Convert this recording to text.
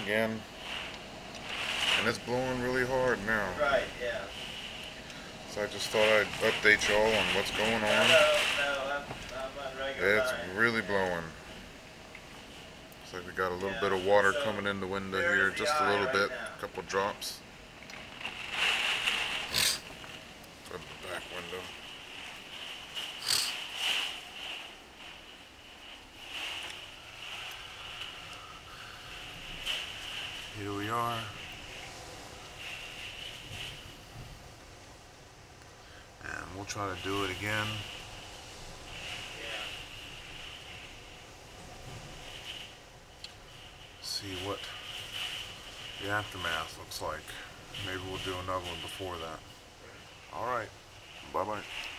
again. And it's blowing really hard now. Right, yeah. So I just thought I'd update y'all on what's going on. No, I'm on regular It's line. really blowing. Looks like we got a little bit of water so coming in the window there here, is the just a eye little right bit, now. a couple drops. Flip the back window. Here we are. And we'll try to do it again. Yeah. See what the aftermath looks like. Maybe we'll do another one before that. Alright. Bye-bye.